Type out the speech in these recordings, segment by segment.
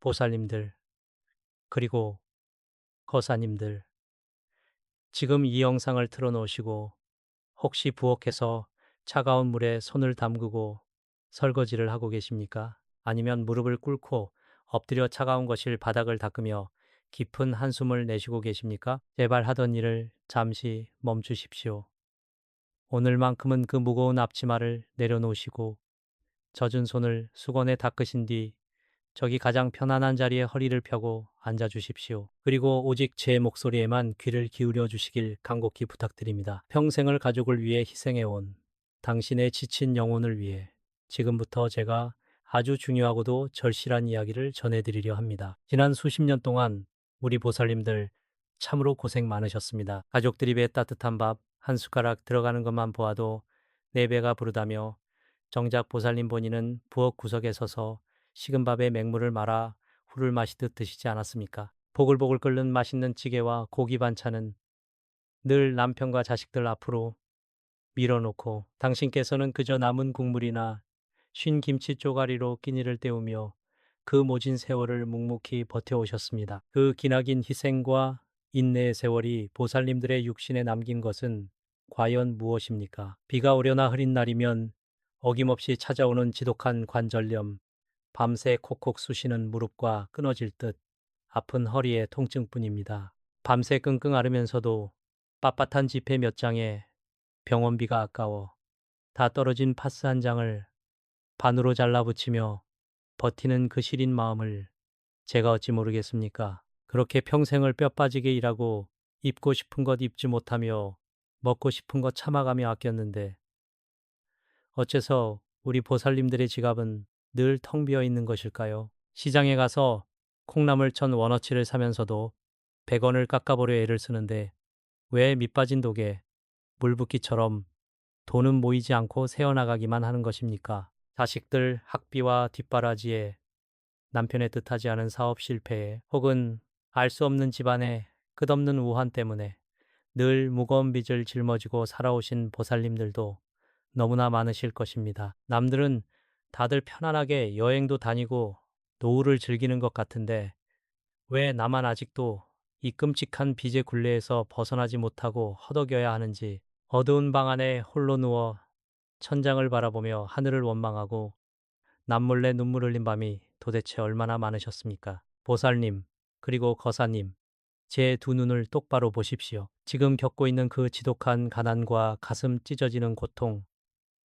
보살님들, 그리고 거사님들, 지금 이 영상을 틀어놓으시고 혹시 부엌에서 차가운 물에 손을 담그고 설거지를 하고 계십니까? 아니면 무릎을 꿇고 엎드려 차가운 거실 바닥을 닦으며 깊은 한숨을 내쉬고 계십니까? 제발 하던 일을 잠시 멈추십시오. 오늘만큼은 그 무거운 앞치마를 내려놓으시고 젖은 손을 수건에 닦으신 뒤 저기 가장 편안한 자리에 허리를 펴고 앉아 주십시오. 그리고 오직 제 목소리에만 귀를 기울여 주시길 간곡히 부탁드립니다. 평생을 가족을 위해 희생해온 당신의 지친 영혼을 위해 지금부터 제가 아주 중요하고도 절실한 이야기를 전해드리려 합니다. 지난 수십 년 동안 우리 보살님들 참으로 고생 많으셨습니다. 가족들 입에 따뜻한 밥 한 숟가락 들어가는 것만 보아도 내 배가 부르다며 정작 보살님 본인은 부엌 구석에 서서 식은 밥에 맹물을 말아 훌을 마시듯 드시지 않았습니까? 보글보글 끓는 맛있는 찌개와 고기 반찬은 늘 남편과 자식들 앞으로 밀어놓고 당신께서는 그저 남은 국물이나 쉰 김치 쪼가리로 끼니를 때우며 그 모진 세월을 묵묵히 버텨오셨습니다. 그 기나긴 희생과 인내의 세월이 보살님들의 육신에 남긴 것은 과연 무엇입니까? 비가 오려나 흐린 날이면 어김없이 찾아오는 지독한 관절염, 밤새 콕콕 쑤시는 무릎과 끊어질 듯 아픈 허리의 통증뿐입니다. 밤새 끙끙 앓으면서도 빳빳한 지폐 몇 장에 병원비가 아까워 다 떨어진 파스 한 장을 반으로 잘라붙이며 버티는 그 시린 마음을 제가 어찌 모르겠습니까? 그렇게 평생을 뼈 빠지게 일하고 입고 싶은 것 입지 못하며 먹고 싶은 것 참아가며 아꼈는데 어째서 우리 보살님들의 지갑은 늘 텅 비어 있는 것일까요? 시장에 가서 콩나물 1,000원어치를 사면서도 100원을 깎아보려 애를 쓰는데 왜 밑빠진 독에 물붓기처럼 돈은 모이지 않고 새어나가기만 하는 것입니까? 자식들 학비와 뒷바라지에 남편의 뜻하지 않은 사업 실패에 혹은 알 수 없는 집안의 끝없는 우환 때문에 늘 무거운 빚을 짊어지고 살아오신 보살님들도 너무나 많으실 것입니다. 남들은 다들 편안하게 여행도 다니고 노후를 즐기는 것 같은데 왜 나만 아직도 이 끔찍한 빚의 굴레에서 벗어나지 못하고 허덕여야 하는지 어두운 방 안에 홀로 누워 천장을 바라보며 하늘을 원망하고 남몰래 눈물 흘린 밤이 도대체 얼마나 많으셨습니까? 보살님, 그리고 거사님, 제 두 눈을 똑바로 보십시오. 지금 겪고 있는 그 지독한 가난과 가슴 찢어지는 고통,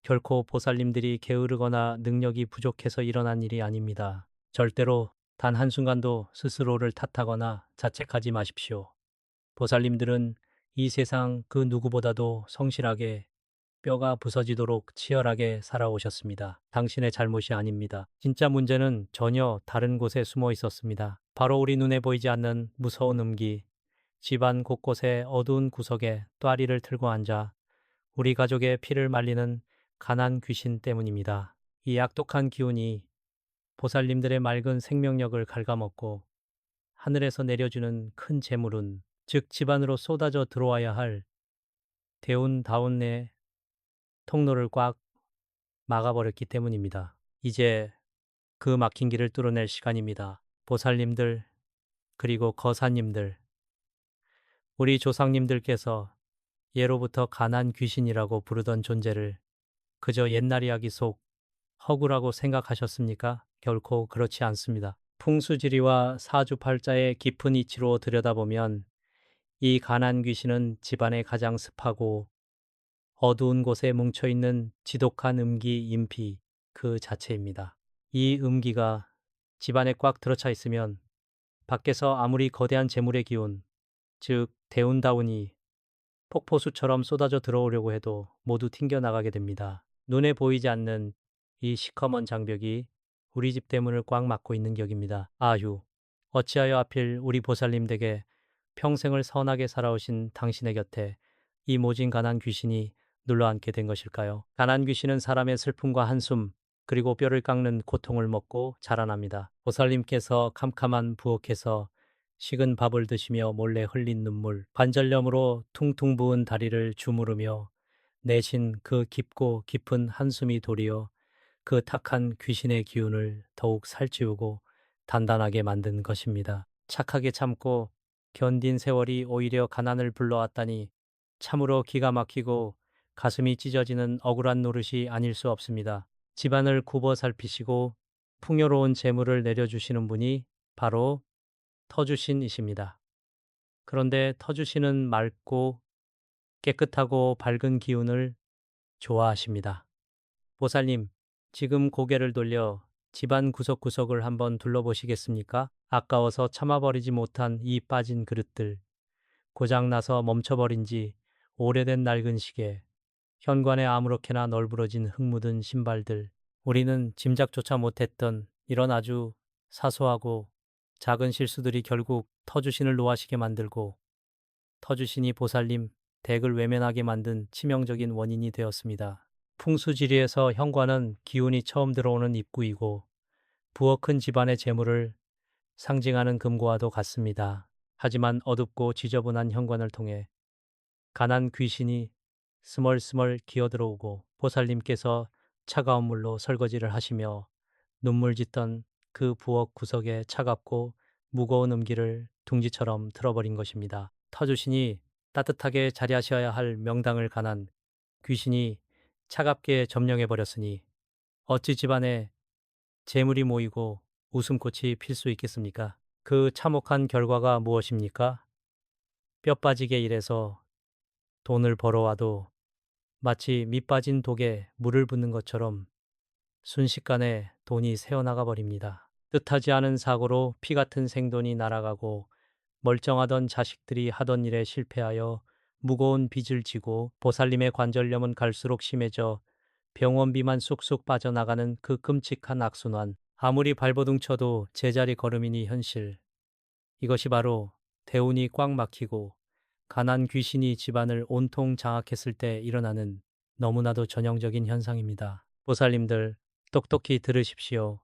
결코 보살님들이 게으르거나 능력이 부족해서 일어난 일이 아닙니다. 절대로 단 한순간도 스스로를 탓하거나 자책하지 마십시오. 보살님들은 이 세상 그 누구보다도 성실하게 뼈가 부서지도록 치열하게 살아오셨습니다. 당신의 잘못이 아닙니다. 진짜 문제는 전혀 다른 곳에 숨어 있었습니다. 바로 우리 눈에 보이지 않는 무서운 음기, 집안 곳곳의 어두운 구석에 또아리를 틀고 앉아 우리 가족의 피를 말리는 가난 귀신 때문입니다. 이 악독한 기운이 보살님들의 맑은 생명력을 갉아먹고 하늘에서 내려주는 큰 재물은 즉 집안으로 쏟아져 들어와야 할 대운다운의 통로를 꽉 막아버렸기 때문입니다. 이제 그 막힌 길을 뚫어낼 시간입니다. 보살님들, 그리고 거사님들, 우리 조상님들께서 예로부터 가난 귀신이라고 부르던 존재를 그저 옛날 이야기 속 허구라고 생각하셨습니까? 결코 그렇지 않습니다. 풍수지리와 사주팔자의 깊은 이치로 들여다보면 이 가난 귀신은 집안의 가장 습하고 어두운 곳에 뭉쳐있는 지독한 음기 인피 그 자체입니다. 이 음기가 집안에 꽉 들어차 있으면 밖에서 아무리 거대한 재물의 기운, 즉 대운다운이 폭포수처럼 쏟아져 들어오려고 해도 모두 튕겨나가게 됩니다. 눈에 보이지 않는 이 시커먼 장벽이 우리 집 대문을 꽉 막고 있는 격입니다. 아휴, 어찌하여 하필 우리 보살님 댁에 평생을 선하게 살아오신 당신의 곁에 이 모진 가난 귀신이 눌러앉게 된 것일까요? 가난 귀신은 사람의 슬픔과 한숨, 그리고 뼈를 깎는 고통을 먹고 자라납니다. 보살님께서 캄캄한 부엌에서 식은 밥을 드시며 몰래 흘린 눈물, 관절염으로 퉁퉁 부은 다리를 주무르며 내신 그 깊고 깊은 한숨이 도리어 그 탁한 귀신의 기운을 더욱 살찌우고 단단하게 만든 것입니다. 착하게 참고 견딘 세월이 오히려 가난을 불러왔다니 참으로 기가 막히고 가슴이 찢어지는 억울한 노릇이 아닐 수 없습니다. 집안을 굽어 살피시고 풍요로운 재물을 내려주시는 분이 바로 터주신이십니다. 그런데 터주신은 맑고 깨끗하고 밝은 기운을 좋아하십니다. 보살님, 지금 고개를 돌려 집안 구석구석을 한번 둘러보시겠습니까? 아까워서 참아버리지 못한 이 빠진 그릇들, 고장나서 멈춰버린 지 오래된 낡은 시계, 현관에 아무렇게나 널브러진 흙 묻은 신발들, 우리는 짐작조차 못했던 이런 아주 사소하고 작은 실수들이 결국 터주신을 노하시게 만들고 터주신이 보살님 댁을 외면하게 만든 치명적인 원인이 되었습니다. 풍수지리에서 현관은 기운이 처음 들어오는 입구이고 부엌 큰 집안의 재물을 상징하는 금고와도 같습니다. 하지만 어둡고 지저분한 현관을 통해 가난 귀신이 스멀스멀 기어들어오고 보살님께서 차가운 물로 설거지를 하시며 눈물 짓던 그 부엌 구석에 차갑고 무거운 음기를 둥지처럼 틀어버린 것입니다. 터주신이 따뜻하게 자리하셔야 할 명당을 가난 귀신이 차갑게 점령해버렸으니 어찌 집안에 재물이 모이고 웃음꽃이 필 수 있겠습니까? 그 참혹한 결과가 무엇입니까? 뼈 빠지게 일해서 돈을 벌어와도 마치 밑 빠진 독에 물을 붓는 것처럼 순식간에 돈이 새어나가 버립니다. 뜻하지 않은 사고로 피 같은 생돈이 날아가고 멀쩡하던 자식들이 하던 일에 실패하여 무거운 빚을 지고 보살님의 관절염은 갈수록 심해져 병원비만 쑥쑥 빠져나가는 그 끔찍한 악순환. 아무리 발버둥 쳐도 제자리 걸음이니 현실. 이것이 바로 대운이 꽉 막히고 가난 귀신이 집안을 온통 장악했을 때 일어나는 너무나도 전형적인 현상입니다. 보살님들, 똑똑히 들으십시오.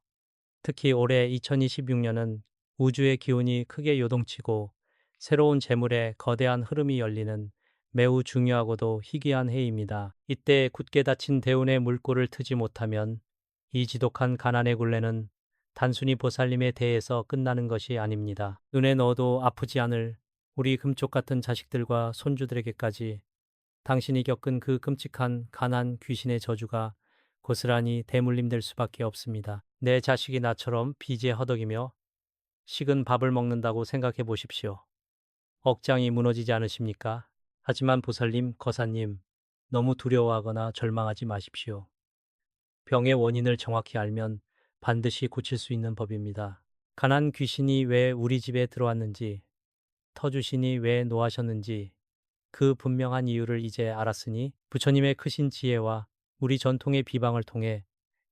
특히 올해 2026년은 우주의 기운이 크게 요동치고 새로운 재물의 거대한 흐름이 열리는 매우 중요하고도 희귀한 해입니다. 이때 굳게 닫힌 대운의 물꼬를 트지 못하면 이 지독한 가난의 굴레는 단순히 보살님에 대해서 끝나는 것이 아닙니다. 눈에 넣어도 아프지 않을 우리 금쪽 같은 자식들과 손주들에게까지 당신이 겪은 그 끔찍한 가난 귀신의 저주가 고스란히 대물림될 수밖에 없습니다. 내 자식이 나처럼 빚에 허덕이며 식은 밥을 먹는다고 생각해 보십시오. 억장이 무너지지 않으십니까? 하지만 보살님, 거사님, 너무 두려워하거나 절망하지 마십시오. 병의 원인을 정확히 알면 반드시 고칠 수 있는 법입니다. 가난 귀신이 왜 우리 집에 들어왔는지, 터주신이 왜 노하셨는지 그 분명한 이유를 이제 알았으니 부처님의 크신 지혜와 우리 전통의 비방을 통해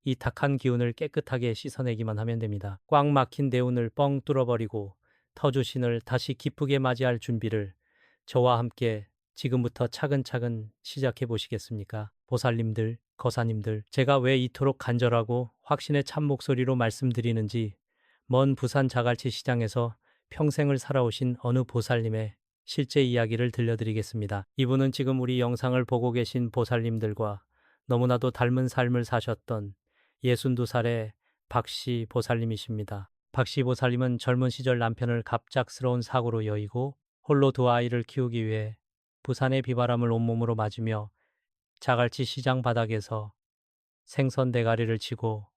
이 탁한 기운을 깨끗하게 씻어내기만 하면 됩니다. 꽉 막힌 대운을 뻥 뚫어버리고 터주신을 다시 기쁘게 맞이할 준비를 저와 함께 지금부터 차근차근 시작해 보시겠습니까? 보살님들, 거사님들, 제가 왜 이토록 간절하고 확신의 참 목소리로 말씀드리는지 먼 부산 자갈치 시장에서 평생을 살아오신 어느 보살님의 실제 이야기를 들려드리겠습니다. 이분은 지금 우리 영상을 보고 계신 보살님들과 너무나도 닮은 삶을 사셨던 62살의 박씨 보살님이십니다. 박씨 보살님은 젊은 시절 남편을 갑작스러운 사고로 여의고 홀로 두 아이를 키우기 위해 부산의 비바람을 온몸으로 맞으며 자갈치 시장 바닥에서 생선 대가리를 치고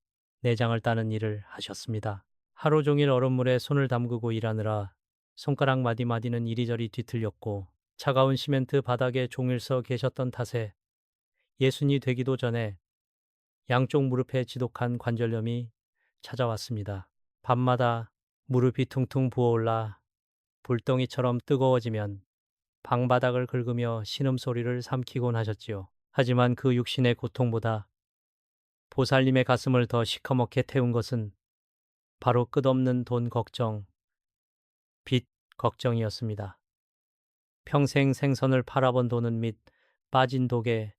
내장을 따는 일을 하셨습니다. 하루 종일 얼음물에 손을 담그고 일하느라 손가락 마디마디는 이리저리 뒤틀렸고 차가운 시멘트 바닥에 종일 서 계셨던 탓에 예순이 되기도 전에 양쪽 무릎에 지독한 관절염이 찾아왔습니다. 밤마다 무릎이 퉁퉁 부어올라 불덩이처럼 뜨거워지면 방바닥을 긁으며 신음소리를 삼키곤 하셨지요. 하지만 그 육신의 고통보다 보살님의 가슴을 더 시커멓게 태운 것은 바로 끝없는 돈 걱정, 빚 걱정이었습니다. 평생 생선을 팔아본 돈은 및 빠진 독에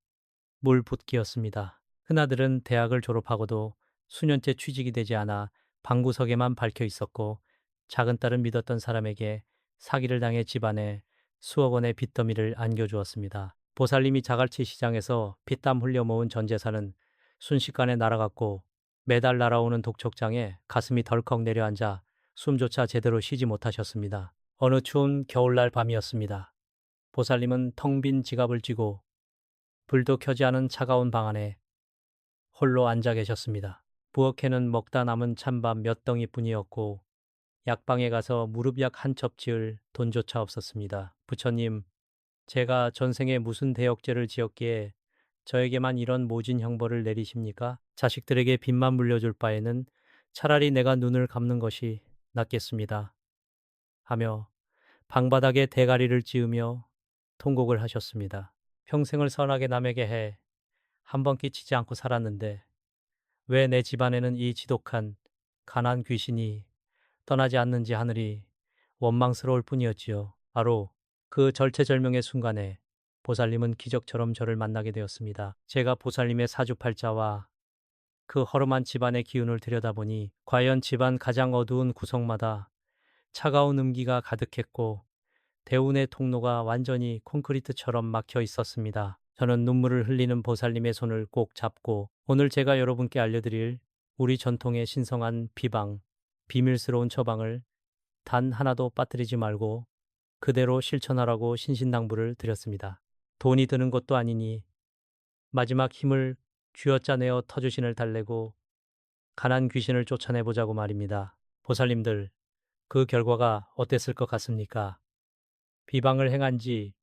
물 붓기였습니다. 큰아들은 대학을 졸업하고도 수년째 취직이 되지 않아 방구석에만 박혀 있었고 작은 딸은 믿었던 사람에게 사기를 당해 집안에 수억 원의 빚더미를 안겨주었습니다. 보살님이 자갈치 시장에서 피땀 흘려 모은 전 재산은 순식간에 날아갔고 매달 날아오는 독촉장에 가슴이 덜컥 내려앉아 숨조차 제대로 쉬지 못하셨습니다. 어느 추운 겨울날 밤이었습니다. 보살님은 텅 빈 지갑을 쥐고 불도 켜지 않은 차가운 방 안에 홀로 앉아 계셨습니다. 부엌에는 먹다 남은 찬밥 몇 덩이뿐이었고 약방에 가서 무릎약 한 첩 지을 돈조차 없었습니다. 부처님, 제가 전생에 무슨 대역죄를 지었기에 저에게만 이런 모진 형벌을 내리십니까? 자식들에게 빚만 물려줄 바에는 차라리 내가 눈을 감는 것이 낫겠습니다. 하며 방바닥에 대가리를 찌으며 통곡을 하셨습니다. 평생을 선하게 남에게 해 한 번 끼치지 않고 살았는데 왜 내 집안에는 이 지독한 가난 귀신이 떠나지 않는지 하늘이 원망스러울 뿐이었지요. 바로 그 절체절명의 순간에 보살님은 기적처럼 저를 만나게 되었습니다. 제가 보살님의 사주팔자와 그 허름한 집안의 기운을 들여다보니 과연 집안 가장 어두운 구석마다 차가운 음기가 가득했고 대운의 통로가 완전히 콘크리트처럼 막혀 있었습니다. 저는 눈물을 흘리는 보살님의 손을 꼭 잡고 오늘 제가 여러분께 알려드릴 우리 전통의 신성한 비방, 비밀스러운 처방을 단 하나도 빠뜨리지 말고 그대로 실천하라고 신신당부를 드렸습니다. 돈이 드는 것도 아니니 마지막 힘을 쥐어짜내어 터주신을 달래고 가난 귀신을 쫓아내보자고 말입니다. 보살님들, 그 결과가 어땠을 것 같습니까? 비방을 행한 지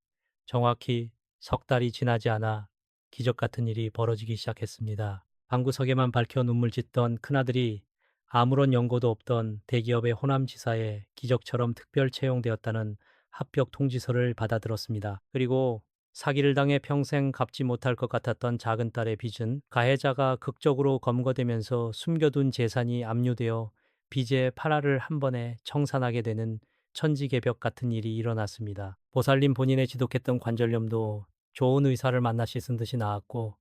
정확히 석 달이 지나지 않아 기적 같은 일이 벌어지기 시작했습니다. 방구석에만 밝혀 눈물 짓던 큰아들이 아무런 연고도 없던 대기업의 호남지사에 기적처럼 특별 채용되었다는 합격 통지서를 받아들었습니다. 그리고 사기를 당해 평생 갚지 못할 것 같았던 작은 딸의 빚은 가해자가 극적으로 검거되면서 숨겨둔 재산이 압류되어 빚의 파라를 한 번에 청산하게 되는 천지개벽 같은 일이 일어났습니다. 보살님 본인의 지독했던 관절염도 좋은 의사를 만나 씻은 듯이 나았고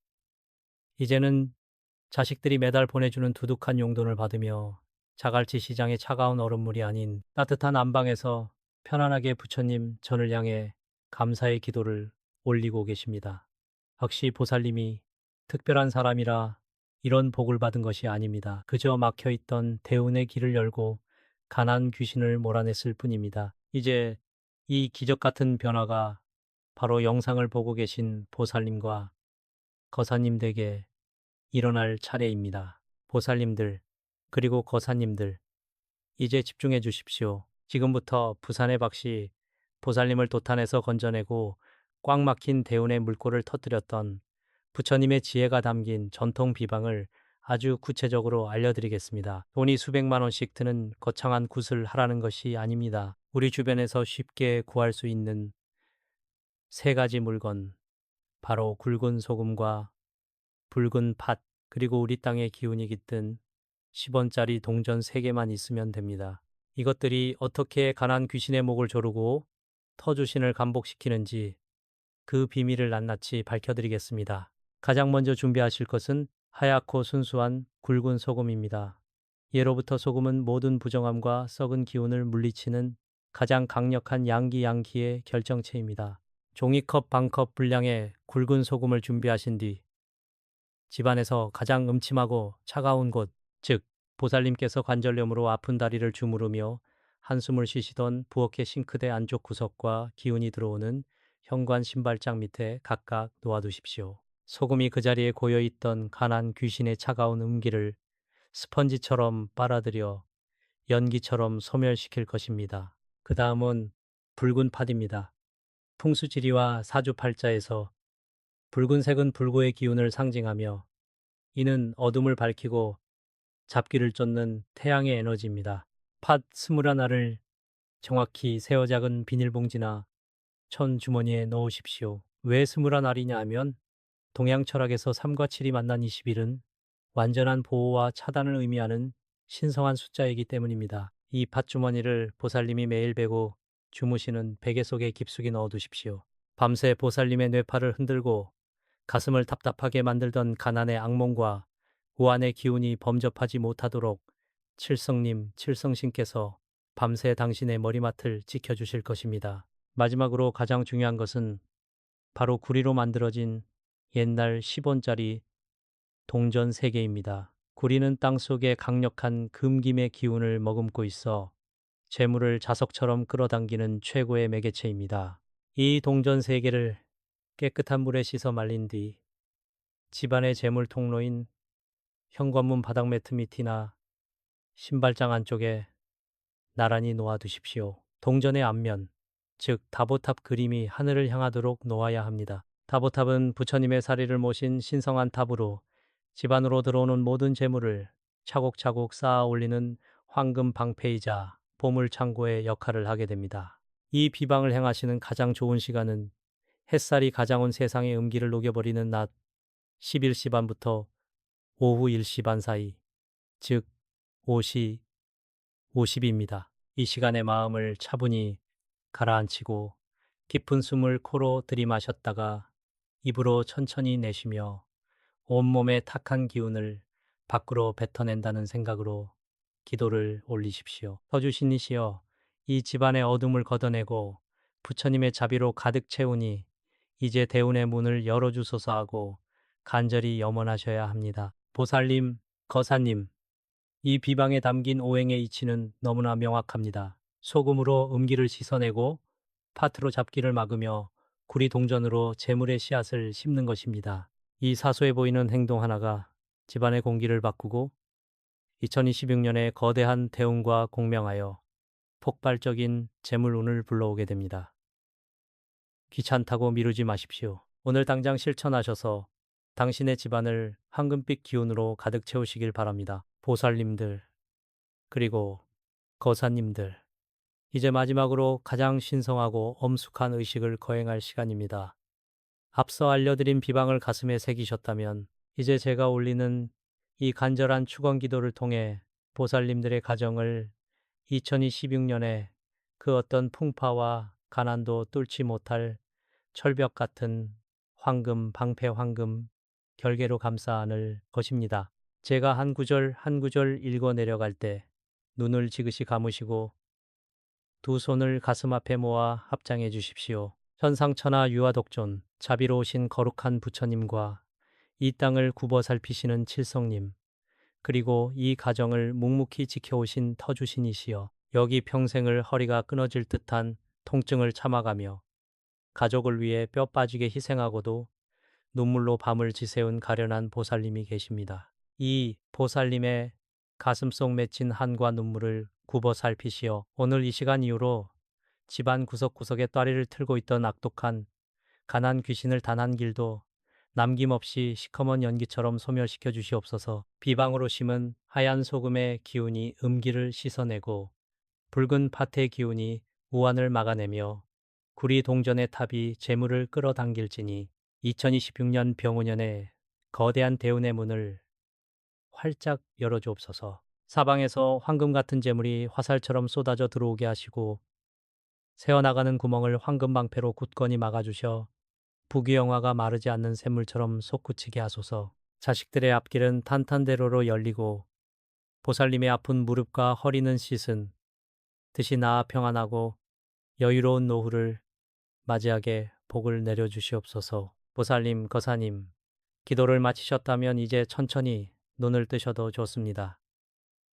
이제는 자식들이 매달 보내주는 두둑한 용돈을 받으며 자갈치 시장의 차가운 얼음물이 아닌 따뜻한 안방에서 편안하게 부처님 전을 향해 감사의 기도를 올리고 계십니다. 역시 보살님이 특별한 사람이라 이런 복을 받은 것이 아닙니다. 그저 막혀있던 대운의 길을 열고 가난 귀신을 몰아냈을 뿐입니다. 이제 이 기적 같은 변화가 바로 영상을 보고 계신 보살님과 거사님 댁에 일어날 차례입니다. 보살님들, 그리고 거사님들, 이제 집중해 주십시오. 지금부터 부산의 박씨, 보살님을 도탄에서 건져내고 꽉 막힌 대운의 물꼬를 터뜨렸던 부처님의 지혜가 담긴 전통 비방을 아주 구체적으로 알려드리겠습니다. 돈이 수백만 원씩 드는 거창한 굿을 하라는 것이 아닙니다. 우리 주변에서 쉽게 구할 수 있는 세 가지 물건, 바로 굵은 소금과 붉은 팥, 그리고 우리 땅의 기운이 깃든 10원짜리 동전 3개만 있으면 됩니다. 이것들이 어떻게 가난 귀신의 목을 조르고 터주신을 감복시키는지 그 비밀을 낱낱이 밝혀드리겠습니다. 가장 먼저 준비하실 것은 하얗고 순수한 굵은 소금입니다. 예로부터 소금은 모든 부정함과 썩은 기운을 물리치는 가장 강력한 양기의 결정체입니다. 종이컵 반컵 분량의 굵은 소금을 준비하신 뒤 집안에서 가장 음침하고 차가운 곳, 즉 보살님께서 관절염으로 아픈 다리를 주무르며 한숨을 쉬시던 부엌의 싱크대 안쪽 구석과 기운이 들어오는 현관 신발장 밑에 각각 놓아두십시오. 소금이 그 자리에 고여있던 가난 귀신의 차가운 음기를 스펀지처럼 빨아들여 연기처럼 소멸시킬 것입니다. 그 다음은 붉은 팥입니다. 풍수지리와 사주팔자에서 붉은색은 불고의 기운을 상징하며 이는 어둠을 밝히고 잡기를 쫓는 태양의 에너지입니다. 팥 21알을 정확히 세어 작은 비닐봉지나 천 주머니에 넣으십시오. 왜 21알이냐 하면 동양 철학에서 3과 7이 만난 20일은 완전한 보호와 차단을 의미하는 신성한 숫자이기 때문입니다. 이 팥주머니를 보살님이 매일 베고 주무시는 베개 속에 깊숙이 넣어두십시오. 밤새 보살님의 뇌파를 흔들고 가슴을 답답하게 만들던 가난의 악몽과 우환의 기운이 범접하지 못하도록 칠성님, 칠성신께서 밤새 당신의 머리맡을 지켜주실 것입니다. 마지막으로 가장 중요한 것은 바로 구리로 만들어진 옛날 10원짜리 동전 3개입니다. 구리는 땅속에 강력한 금김의 기운을 머금고 있어 재물을 자석처럼 끌어당기는 최고의 매개체입니다. 이 동전 세 개를 깨끗한 물에 씻어 말린 뒤 집안의 재물 통로인 현관문 바닥 매트 밑이나 신발장 안쪽에 나란히 놓아두십시오. 동전의 앞면, 즉 다보탑 그림이 하늘을 향하도록 놓아야 합니다. 다보탑은 부처님의 사리를 모신 신성한 탑으로 집안으로 들어오는 모든 재물을 차곡차곡 쌓아 올리는 황금 방패이자 보물 창고의 역할을 하게 됩니다. 이 비방을 행하시는 가장 좋은 시간은 햇살이 가장 온 세상의 음기를 녹여버리는 낮 11시 반부터 오후 1시 반 사이, 즉 5시 50입니다. 이 시간에 마음을 차분히 가라앉히고 깊은 숨을 코로 들이마셨다가 입으로 천천히 내쉬며 온몸의 탁한 기운을 밖으로 뱉어낸다는 생각으로 기도를 올리십시오. 터주신이시여, 이 집안의 어둠을 걷어내고 부처님의 자비로 가득 채우니 이제 대운의 문을 열어주소서 하고 간절히 염원하셔야 합니다. 보살님, 거사님, 이 비방에 담긴 오행의 이치는 너무나 명확합니다. 소금으로 음기를 씻어내고 파트로 잡기를 막으며 구리 동전으로 재물의 씨앗을 심는 것입니다. 이 사소해 보이는 행동 하나가 집안의 공기를 바꾸고 2026년에 거대한 대운과 공명하여 폭발적인 재물운을 불러오게 됩니다. 귀찮다고 미루지 마십시오. 오늘 당장 실천하셔서 당신의 집안을 황금빛 기운으로 가득 채우시길 바랍니다. 보살님들, 그리고 거사님들, 이제 마지막으로 가장 신성하고 엄숙한 의식을 거행할 시간입니다. 앞서 알려드린 비방을 가슴에 새기셨다면 이제 제가 올리는 이 간절한 축원 기도를 통해 보살님들의 가정을 2026년에 그 어떤 풍파와 가난도 뚫지 못할 철벽 같은 황금, 방패 황금 결계로 감싸 안을 것입니다. 제가 한 구절 한 구절 읽어 내려갈 때 눈을 지그시 감으시고 두 손을 가슴 앞에 모아 합장해 주십시오. 천상천하 유아독존, 자비로우신 거룩한 부처님과 이 땅을 굽어 살피시는 칠성님, 그리고 이 가정을 묵묵히 지켜오신 터주신이시여, 여기 평생을 허리가 끊어질 듯한 통증을 참아가며 가족을 위해 뼈 빠지게 희생하고도 눈물로 밤을 지새운 가련한 보살님이 계십니다. 이 보살님의 가슴속 맺힌 한과 눈물을 굽어 살피시어 오늘 이 시간 이후로 집안 구석구석에 따리를 틀고 있던 악독한 가난 귀신을 단 한 길도 남김없이 시커먼 연기처럼 소멸시켜 주시옵소서. 비방으로 심은 하얀 소금의 기운이 음기를 씻어내고 붉은 팥의 기운이 우환을 막아내며 구리 동전의 탑이 재물을 끌어당길지니 2026년 병우년에 거대한 대운의 문을 활짝 열어주옵소서. 사방에서 황금 같은 재물이 화살처럼 쏟아져 들어오게 하시고 새어나가는 구멍을 황금 방패로 굳건히 막아주셔 부귀영화가 마르지 않는 샘물처럼 솟구치게 하소서. 자식들의 앞길은 탄탄대로로 열리고 보살님의 아픈 무릎과 허리는 씻은 듯이 나아 평안하고 여유로운 노후를 맞이하게 복을 내려주시옵소서. 보살님, 거사님, 기도를 마치셨다면 이제 천천히 눈을 뜨셔도 좋습니다.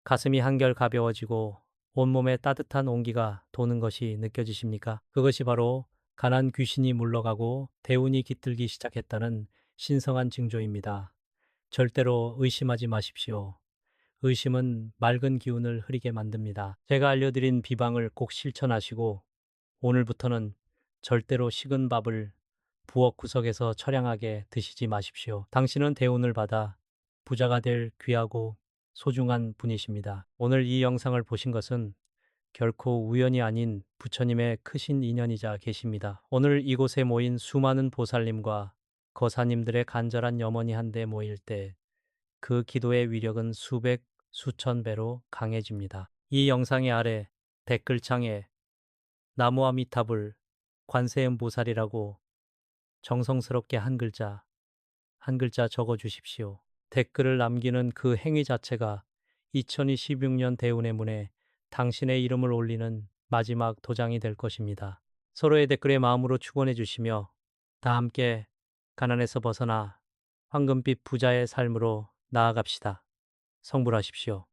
가슴이 한결 가벼워지고 온몸에 따뜻한 온기가 도는 것이 느껴지십니까? 그것이 바로 가난 귀신이 물러가고 대운이 깃들기 시작했다는 신성한 징조입니다. 절대로 의심하지 마십시오. 의심은 맑은 기운을 흐리게 만듭니다. 제가 알려드린 비방을 꼭 실천하시고 오늘부터는 절대로 식은 밥을 부엌 구석에서 처량하게 드시지 마십시오. 당신은 대운을 받아 부자가 될 귀하고 소중한 분이십니다. 오늘 이 영상을 보신 것은 결코 우연이 아닌 부처님의 크신 인연이자 계십니다. 오늘 이곳에 모인 수많은 보살님과 거사님들의 간절한 염원이 한데 모일 때 그 기도의 위력은 수백, 수천 배로 강해집니다. 이 영상의 아래 댓글창에 나무아미타불 관세음보살이라고 정성스럽게 한 글자 적어 주십시오. 댓글을 남기는 그 행위 자체가 2026년 대운의 문에 당신의 이름을 올리는 마지막 도장이 될 것입니다. 서로의 댓글에 마음으로 축원해 주시며 다 함께 가난에서 벗어나 황금빛 부자의 삶으로 나아갑시다. 성불하십시오.